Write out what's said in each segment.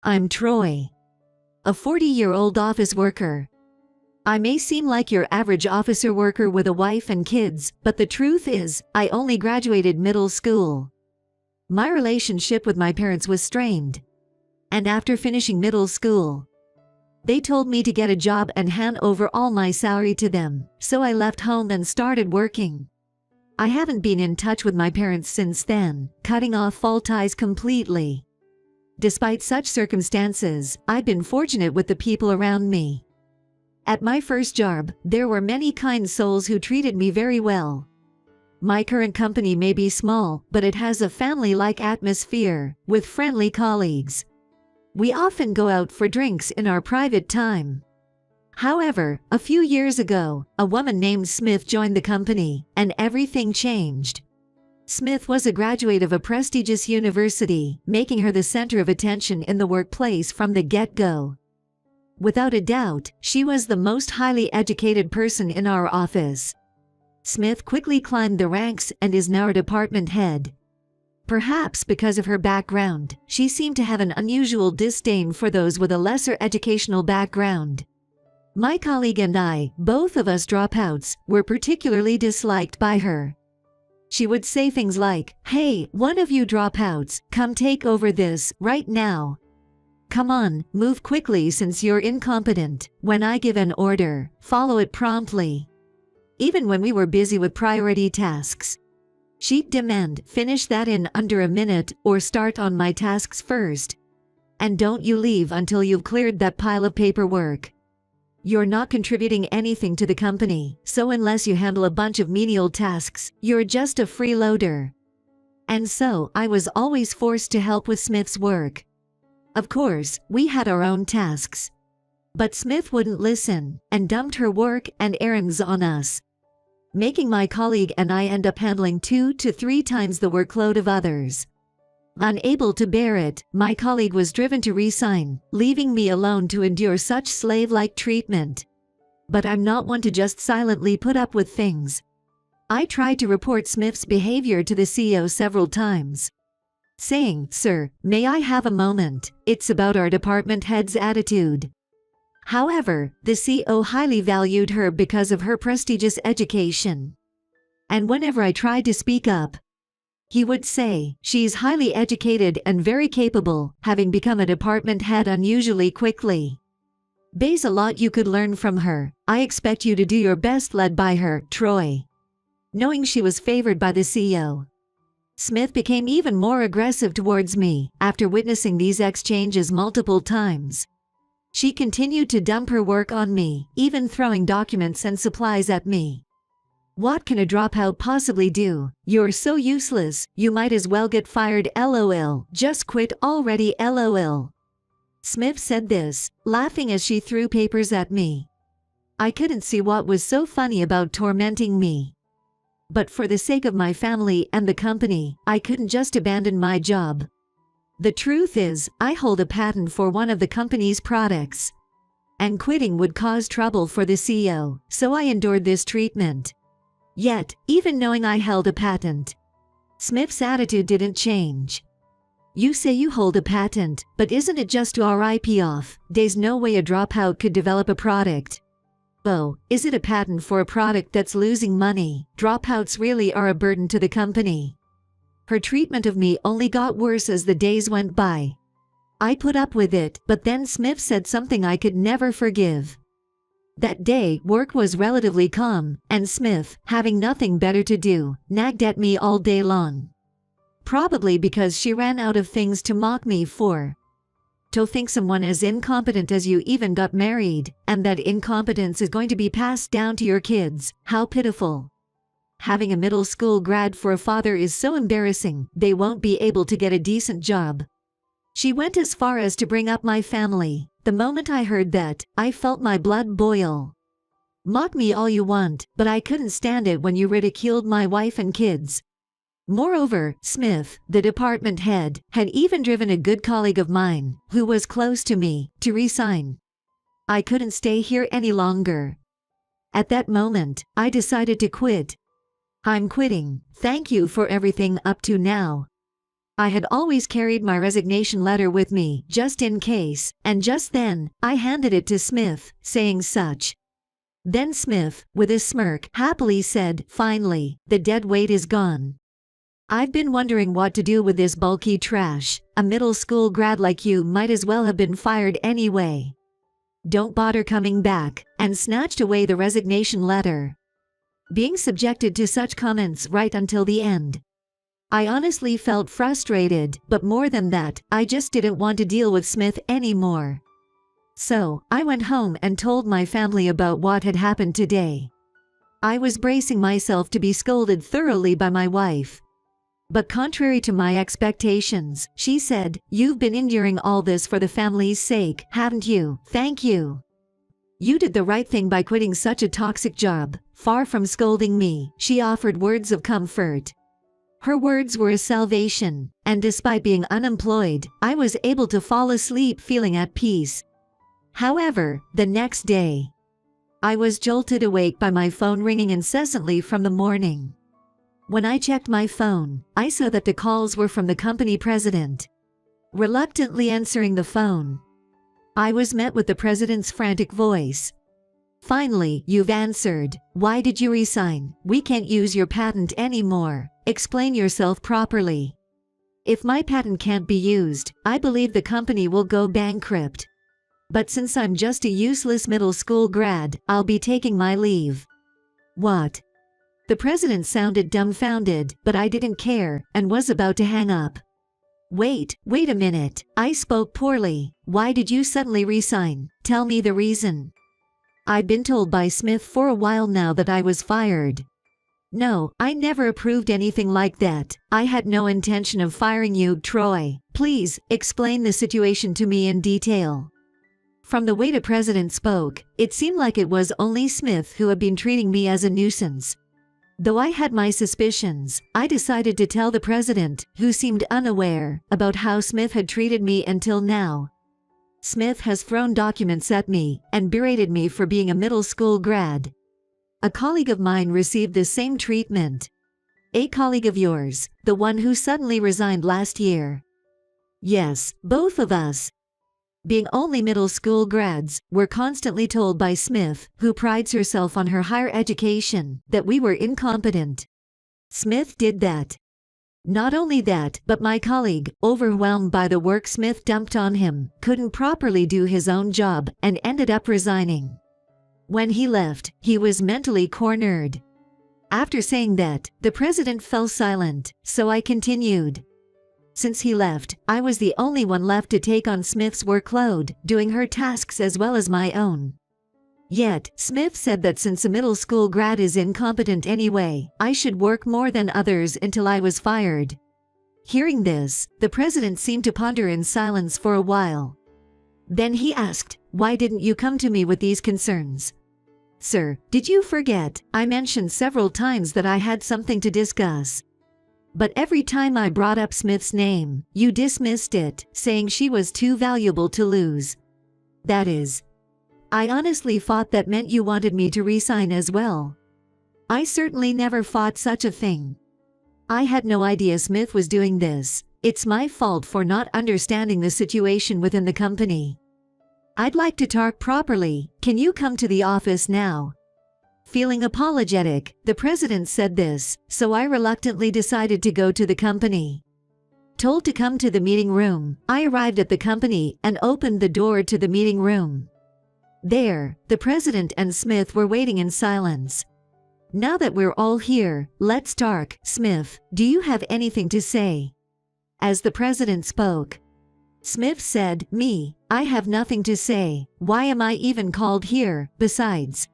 I'm Troy, a 40-year-old office worker. I may seem like your average officer worker with a wife and kids, but the truth is, I only graduated middle school. My relationship with my parents was strained. And after finishing middle school, they told me to get a job and hand over all my salary to them, so I left home and started working. I haven't been in touch with my parents since then, cutting off all ties completely. Despite such circumstances, I've been fortunate with the people around me. At my first job, there were many kind souls who treated me very well. My current company may be small, but it has a family-like atmosphere, with friendly colleagues. We often go out for drinks in our private time. However, a few years ago, a woman named Smith joined the company, and everything changed. Smith was a graduate of a prestigious university, making her the center of attention in the workplace from the get-go. Without a doubt, she was the most highly educated person in our office. Smith quickly climbed the ranks and is now a department head. Perhaps because of her background, she seemed to have an unusual disdain for those with a lesser educational background. My colleague and I, both of us dropouts, were particularly disliked by her. She would say things like, "Hey, one of you dropouts, come take over this, right now. Come on, move quickly since you're incompetent. When I give an order, follow it promptly." Even when we were busy with priority tasks, she'd demand, "Finish that in under a minute, or start on my tasks first. And don't you leave until you've cleared that pile of paperwork. You're not contributing anything to the company, so unless you handle a bunch of menial tasks, you're just a freeloader." And so, I was always forced to help with Smith's work. Of course, we had our own tasks. But Smith wouldn't listen, and dumped her work and errands on us, making my colleague and I end up handling 2 to 3 times the workload of others. Unable to bear it, my colleague was driven to resign, leaving me alone to endure such slave-like treatment. But I'm not one to just silently put up with things. I tried to report Smith's behavior to the CEO several times, saying, "Sir, may I have a moment? It's about our department head's attitude." However, the CEO highly valued her because of her prestigious education. And whenever I tried to speak up, he would say, "She's highly educated and very capable, having become a department head unusually quickly. There's a lot you could learn from her. I expect you to do your best led by her, Troy." Knowing she was favored by the CEO, Smith became even more aggressive towards me. After witnessing these exchanges multiple times, she continued to dump her work on me, even throwing documents and supplies at me. "What can a dropout possibly do? You're so useless, you might as well get fired, lol. Just quit already, lol." Smith said this, laughing as she threw papers at me. I couldn't see what was so funny about tormenting me. But for the sake of my family and the company, I couldn't just abandon my job. The truth is, I hold a patent for one of the company's products, and quitting would cause trouble for the CEO, so I endured this treatment. Yet, even knowing I held a patent, Smith's attitude didn't change. "You say you hold a patent, but isn't it just to RIP off? There's no way a dropout could develop a product. Oh, is it a patent for a product that's losing money? Dropouts really are a burden to the company." Her treatment of me only got worse as the days went by. I put up with it, but then Smith said something I could never forgive. That day, work was relatively calm, and Smith, having nothing better to do, nagged at me all day long. Probably because she ran out of things to mock me for. To think someone as incompetent as you even got married, and that incompetence is going to be passed down to your kids, how pitiful. Having a middle school grad for a father is so embarrassing, they won't be able to get a decent job. She went as far as to bring up my family. The moment I heard that, I felt my blood boil. Mock me all you want, but I couldn't stand it when you ridiculed my wife and kids. Moreover, Smith, the department head, had even driven a good colleague of mine, who was close to me, to resign. I couldn't stay here any longer. At that moment, I decided to quit. I'm quitting. Thank you for everything up to now. I had always carried my resignation letter with me, just in case, and just then, I handed it to Smith, saying such. Then Smith, with a smirk, happily said, "Finally, the dead weight is gone. I've been wondering what to do with this bulky trash. A middle school grad like you might as well have been fired anyway. Don't bother coming back," and snatched away the resignation letter. Being subjected to such comments right until the end, I honestly felt frustrated, but more than that, I just didn't want to deal with Smith anymore. So, I went home and told my family about what had happened today. I was bracing myself to be scolded thoroughly by my wife. But contrary to my expectations, she said, "You've been enduring all this for the family's sake, haven't you? Thank you. You did the right thing by quitting such a toxic job." Far from scolding me, she offered words of comfort. Her words were a salvation, and despite being unemployed, I was able to fall asleep feeling at peace. However, the next day, I was jolted awake by my phone ringing incessantly from the morning. When I checked my phone, I saw that the calls were from the company president. Reluctantly answering the phone, I was met with the president's frantic voice. "Finally, you've answered. Why did you resign? We can't use your patent anymore. Explain yourself properly. If my patent can't be used, I believe the company will go bankrupt. But since I'm just a useless middle school grad, I'll be taking my leave." What? The president sounded dumbfounded, but I didn't care, and was about to hang up. Wait a minute. I spoke poorly. Why did you suddenly resign? Tell me the reason." "I'd been told by Smith for a while now that I was fired." "No, I never approved anything like that. I had no intention of firing you, Troy. Please, explain the situation to me in detail." From the way the president spoke, it seemed like it was only Smith who had been treating me as a nuisance. Though I had my suspicions, I decided to tell the president, who seemed unaware, about how Smith had treated me until now. "Smith has thrown documents at me and berated me for being a middle school grad. A colleague of mine received the same treatment." "A colleague of yours, the one who suddenly resigned last year?" "Yes, both of us. Being only middle school grads, we're constantly told by Smith, who prides herself on her higher education, that we were incompetent. Smith did that. Not only that, but my colleague, overwhelmed by the work Smith dumped on him, couldn't properly do his own job and ended up resigning. When he left, he was mentally cornered." After saying that, the president fell silent, so I continued. "Since he left, I was the only one left to take on Smith's workload, doing her tasks as well as my own. Yet, Smith said that since a middle school grad is incompetent anyway, I should work more than others until I was fired." Hearing this, the president seemed to ponder in silence for a while. Then he asked, "Why didn't you come to me with these concerns?" "Sir, did you forget? I mentioned several times that I had something to discuss. But every time I brought up Smith's name, you dismissed it, saying she was too valuable to lose. That is, I honestly thought that meant you wanted me to resign as well." "I certainly never thought such a thing. I had no idea Smith was doing this. It's my fault for not understanding the situation within the company. I'd like to talk properly. Can you come to the office now?" Feeling apologetic, the president said this, so I reluctantly decided to go to the company. Told to come to the meeting room, I arrived at the company and opened the door to the meeting room. There, the president and Smith were waiting in silence. "Now that we're all here, let's talk. Smith, do you have anything to say?" As the president spoke, Smith said, "Me, I have nothing to say. Why am I even called here? Besides,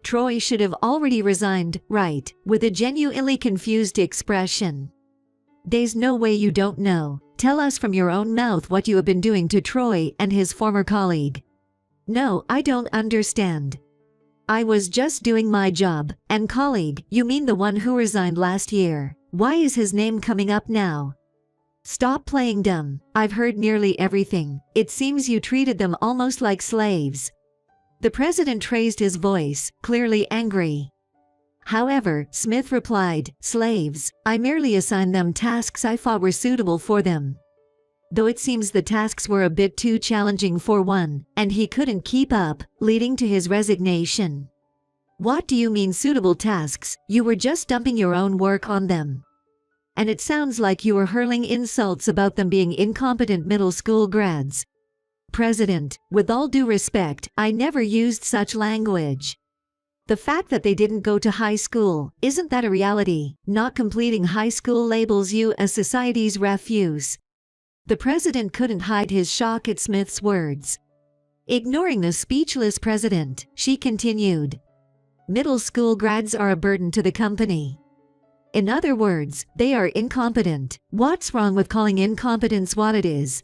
Troy should have already resigned, right?" with a genuinely confused expression. "There's no way you don't know. Tell us from your own mouth what you have been doing to Troy and his former colleague." "No, I don't understand. I was just doing my job. And colleague, you mean the one who resigned last year? Why is his name coming up now?" "Stop playing dumb. I've heard nearly everything. It seems you treated them almost like slaves." The president raised his voice, clearly angry. However, Smith replied, slaves, I merely assigned them tasks I thought were suitable for them. Though it seems the tasks were a bit too challenging for one, and he couldn't keep up, leading to his resignation. What do you mean suitable tasks? You were just dumping your own work on them. And it sounds like you were hurling insults about them being incompetent middle school grads. President, with all due respect, I never used such language. The fact that they didn't go to high school, isn't that a reality? Not completing high school labels you as society's refuse. The president couldn't hide his shock at Smith's words. Ignoring the speechless president, she continued. Middle school grads are a burden to the company. In other words, they are incompetent. What's wrong with calling incompetence what it is?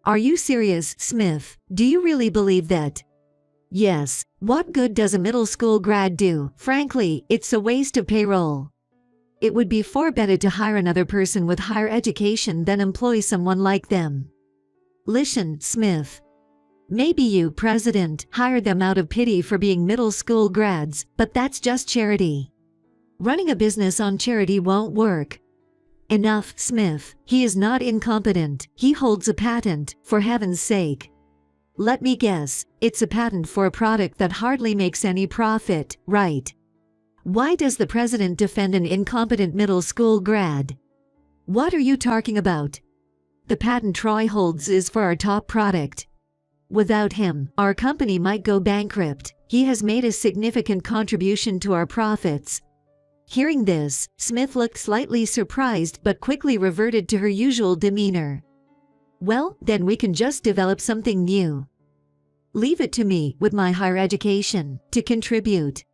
Are you serious, Smith? Do you really believe that? Yes. What good does a middle school grad do? Frankly, it's a waste of payroll. It would be far better to hire another person with higher education than employ someone like them. Listen, Smith. Maybe you, President, hired them out of pity for being middle school grads, but that's just charity. Running a business on charity won't work. Enough, Smith. He is not incompetent. He holds a patent, for heaven's sake. Let me guess, it's a patent for a product that hardly makes any profit, right? Why does the president defend an incompetent middle school grad? What are you talking about? The patent Troy holds is for our top product. Without him, our company might go bankrupt. He has made a significant contribution to our profits. Hearing this, Smith looked slightly surprised but quickly reverted to her usual demeanor. Well, then we can just develop something new. Leave it to me, with my higher education, to contribute.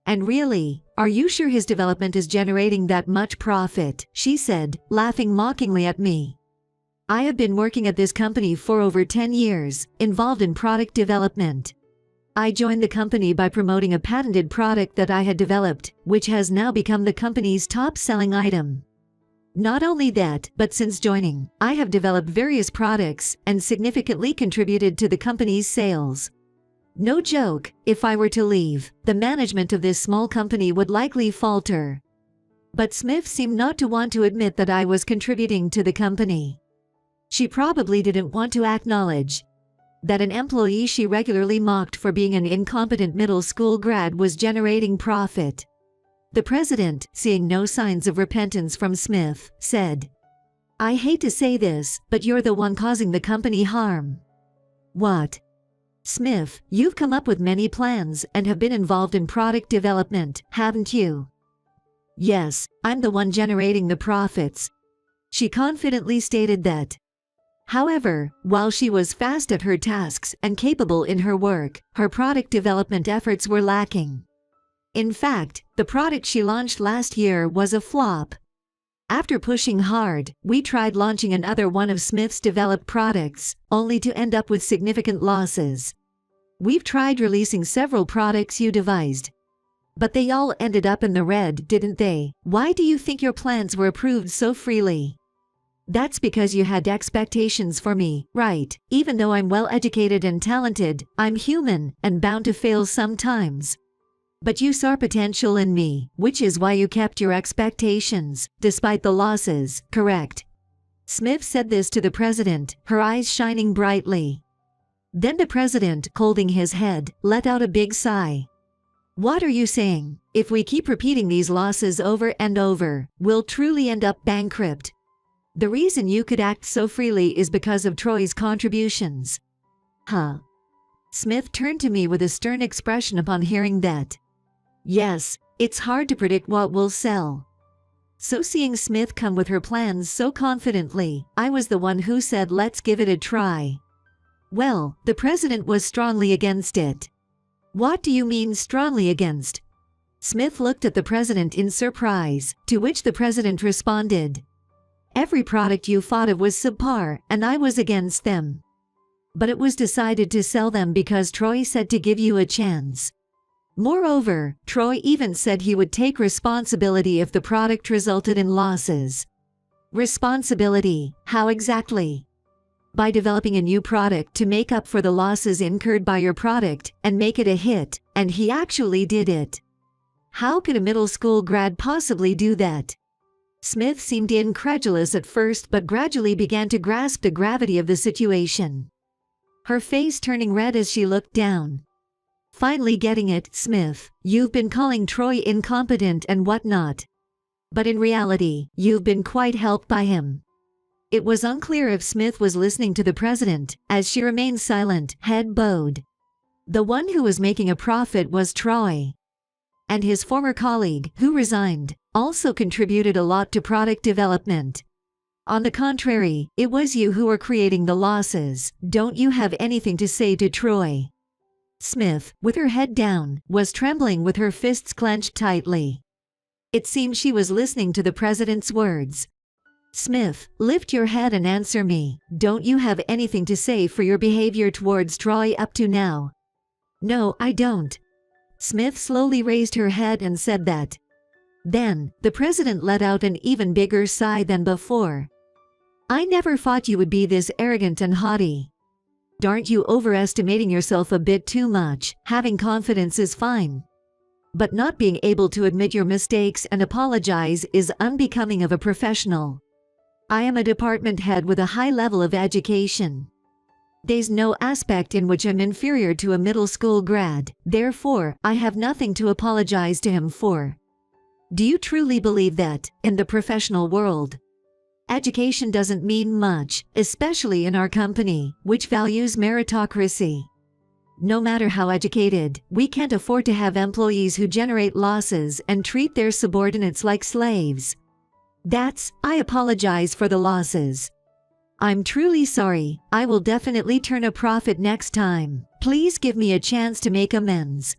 And really, are you sure his development is generating that much profit? She said, laughing mockingly at me. I have been working at this company for over 10 years, involved in product development. I joined the company by promoting a patented product that I had developed, which has now become the company's top-selling item. Not only that, but since joining, I have developed various products and significantly contributed to the company's sales. No joke, if I were to leave, the management of this small company would likely falter. But Smith seemed not to want to admit that I was contributing to the company. She probably didn't want to acknowledge that an employee she regularly mocked for being an incompetent middle school grad was generating profit. The president, seeing no signs of repentance from Smith, said, I hate to say this, but you're the one causing the company harm. What? Smith, you've come up with many plans and have been involved in product development, haven't you? Yes, I'm the one generating the profits. She confidently stated that. However, while she was fast at her tasks and capable in her work, her product development efforts were lacking. In fact, the product she launched last year was a flop. After pushing hard, we tried launching another one of Smith's developed products, only to end up with significant losses. We've tried releasing several products you devised. But they all ended up in the red, didn't they? Why do you think your plans were approved so freely? That's because you had expectations for me, right? Even though I'm well-educated and talented, I'm human and bound to fail sometimes. But you saw potential in me, which is why you kept your expectations, despite the losses, correct? Smith said this to the president, her eyes shining brightly. Then the president, holding his head, let out a big sigh. What are you saying? If we keep repeating these losses over and over, we'll truly end up bankrupt. The reason you could act so freely is because of Troy's contributions. Huh? Smith turned to me with a stern expression upon hearing that. Yes, it's hard to predict what will sell. So seeing Smith come with her plans so confidently, I was the one who said let's give it a try. Well, the president was strongly against it. What do you mean strongly against? Smith looked at the president in surprise, to which the president responded. Every product you thought of was subpar, and I was against them. But it was decided to sell them because Troy said to give you a chance. Moreover, Troy even said he would take responsibility if the product resulted in losses. Responsibility, how exactly? By developing a new product to make up for the losses incurred by your product and make it a hit, and he actually did it. How could a middle school grad possibly do that? Smith seemed incredulous at first but gradually began to grasp the gravity of the situation. Her face turning red as she looked down. Finally getting it, Smith, you've been calling Troy incompetent and whatnot. But in reality, you've been quite helped by him. It was unclear if Smith was listening to the president, as she remained silent, head bowed. The one who was making a profit was Troy. And his former colleague, who resigned, also contributed a lot to product development. On the contrary, it was you who were creating the losses. Don't you have anything to say to Troy? Smith, with her head down, was trembling with her fists clenched tightly. It seemed she was listening to the president's words. Smith, lift your head and answer me. Don't you have anything to say for your behavior towards Troy up to now? No, I don't. Smith slowly raised her head and said that. Then, the president let out an even bigger sigh than before. I never thought you would be this arrogant and haughty. Aren't you overestimating yourself a bit too much? Having confidence is fine. But not being able to admit your mistakes and apologize is unbecoming of a professional. I am a department head with a high level of education. There's no aspect in which I'm inferior to a middle school grad, therefore, I have nothing to apologize to him for. Do you truly believe that, in the professional world, education doesn't mean much, especially in our company, which values meritocracy? No matter how educated, we can't afford to have employees who generate losses and treat their subordinates like slaves. I apologize for the losses. I'm truly sorry. I will definitely turn a profit next time. Please give me a chance to make amends.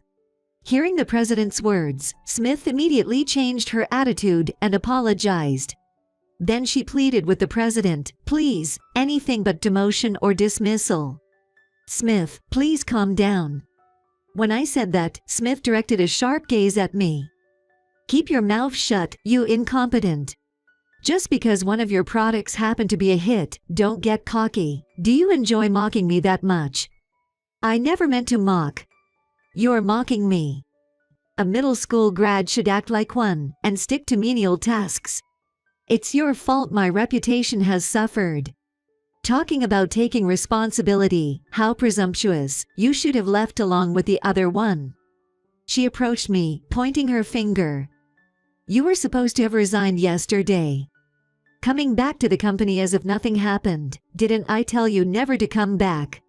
Hearing the president's words, Smith immediately changed her attitude and apologized. Then she pleaded with the president, please, anything but demotion or dismissal. Smith, please calm down. When I said that, Smith directed a sharp gaze at me. Keep your mouth shut, you incompetent. Just because one of your products happened to be a hit, don't get cocky. Do you enjoy mocking me that much? I never meant to mock. You're mocking me. A middle school grad should act like one, and stick to menial tasks. It's your fault my reputation has suffered. Talking about taking responsibility, how presumptuous, you should have left along with the other one. She approached me, pointing her finger. You were supposed to have resigned yesterday. Coming back to the company as if nothing happened. Didn't I tell you never to come back?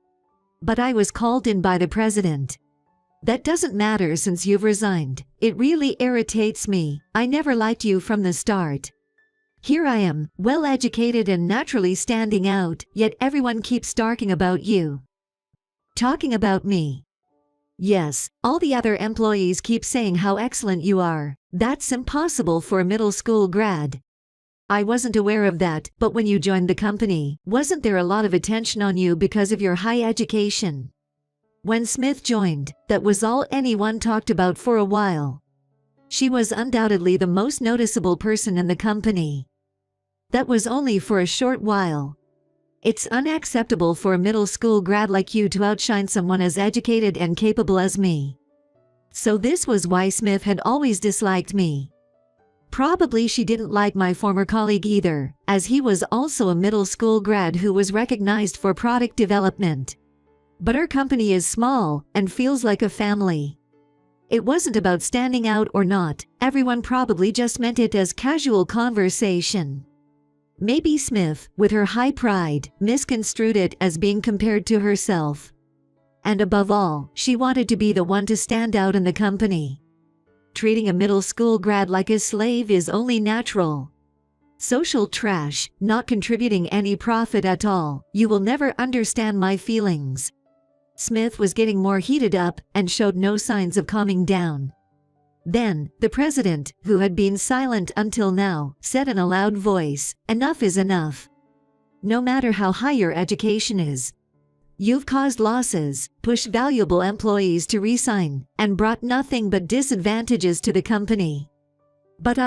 But I was called in by the president. That doesn't matter since you've resigned. It really irritates me. I never liked you from the start. Here I am, well educated and naturally standing out, yet everyone keeps talking about you. Talking about me. Yes, all the other employees keep saying how excellent you are. That's impossible for a middle school grad. I wasn't aware of that, but when you joined the company, wasn't there a lot of attention on you because of your high education? When Smith joined, that was all anyone talked about for a while. She was undoubtedly the most noticeable person in the company. That was only for a short while. It's unacceptable for a middle school grad like you to outshine someone as educated and capable as me. So this was why Smith had always disliked me. Probably she didn't like my former colleague either, as he was also a middle school grad who was recognized for product development. But our company is small and feels like a family. It wasn't about standing out or not, everyone probably just meant it as casual conversation. Maybe Smith, with her high pride, misconstrued it as being compared to herself. And above all, she wanted to be the one to stand out in the company. Treating a middle school grad like a slave is only natural. Social trash, not contributing any profit at all. You will never understand my feelings. Smith was getting more heated up and showed no signs of calming down. Then, the president, who had been silent until now, said in a loud voice, "Enough is enough. No matter how high your education is, you've caused losses, pushed valuable employees to resign, and brought nothing but disadvantages to the company. But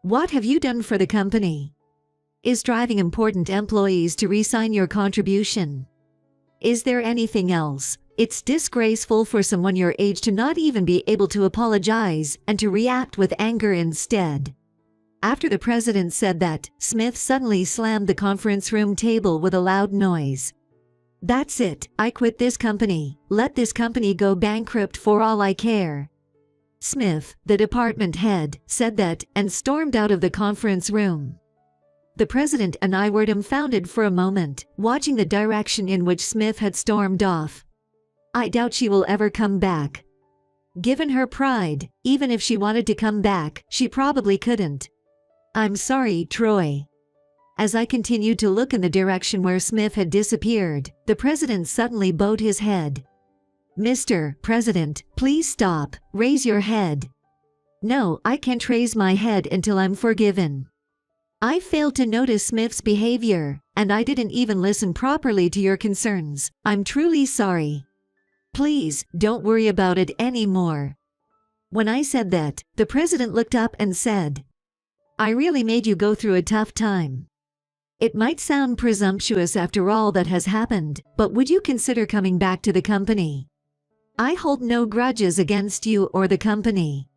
what have you done for the company? Is driving important employees to resign your contribution? Is there anything else? It's disgraceful for someone your age to not even be able to apologize and to react with anger instead. After the president said that, Smith suddenly slammed the conference room table with a loud noise. "That's it, I quit this company. Let this company go bankrupt for all I care." Smith, the department head, said that and stormed out of the conference room. The president and I were dumbfounded for a moment, watching the direction in which Smith had stormed off. I doubt she will ever come back. Given her pride, even if she wanted to come back, she probably couldn't. "I'm sorry, Troy." As I continued to look in the direction where Smith had disappeared, the president suddenly bowed his head. "Mr. President, please stop. Raise your head." "No, I can't raise my head until I'm forgiven." "I failed to notice Smith's behavior, and I didn't even listen properly to your concerns. I'm truly sorry. Please, don't worry about it anymore." When I said that, the president looked up and said, "I really made you go through a tough time. It might sound presumptuous after all that has happened, but would you consider coming back to the company? I hold no grudges against you or the company.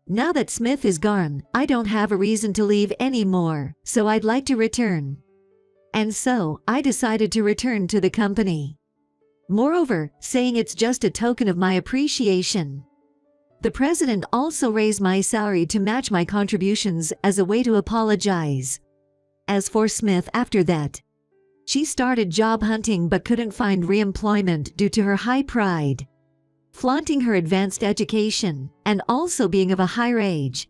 Now that Smith is gone, I don't have a reason to leave anymore, so I'd like to return." And so, I decided to return to the company. Moreover, saying it's just a token of my appreciation. The president also raised my salary to match my contributions as a way to apologize. As for Smith after that, she started job hunting but couldn't find re-employment due to her high pride, flaunting her advanced education, and also being of a higher age.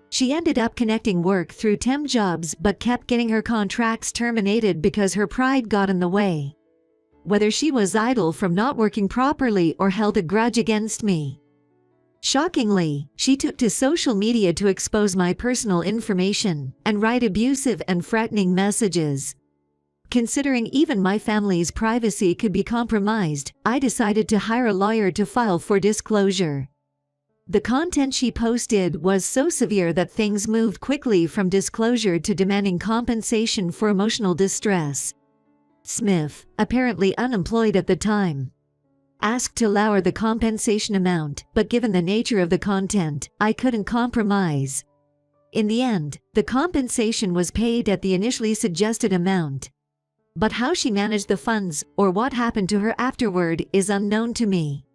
She ended up connecting work through temp jobs but kept getting her contracts terminated because her pride got in the way. Whether she was idle from not working properly or held a grudge against me. Shockingly, she took to social media to expose my personal information and write abusive and threatening messages. Considering even my family's privacy could be compromised, I decided to hire a lawyer to file for disclosure. The content she posted was so severe that things moved quickly from disclosure to demanding compensation for emotional distress. Smith, apparently unemployed at the time, asked to lower the compensation amount, but given the nature of the content, I couldn't compromise. In the end, the compensation was paid at the initially suggested amount. But how she managed the funds, or what happened to her afterward, is unknown to me.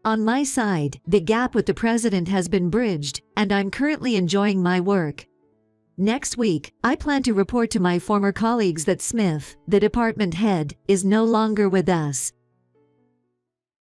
On my side, the gap with the president has been bridged, and I'm currently enjoying my work. Next week, I plan to report to my former colleagues that Smith, the department head, is no longer with us.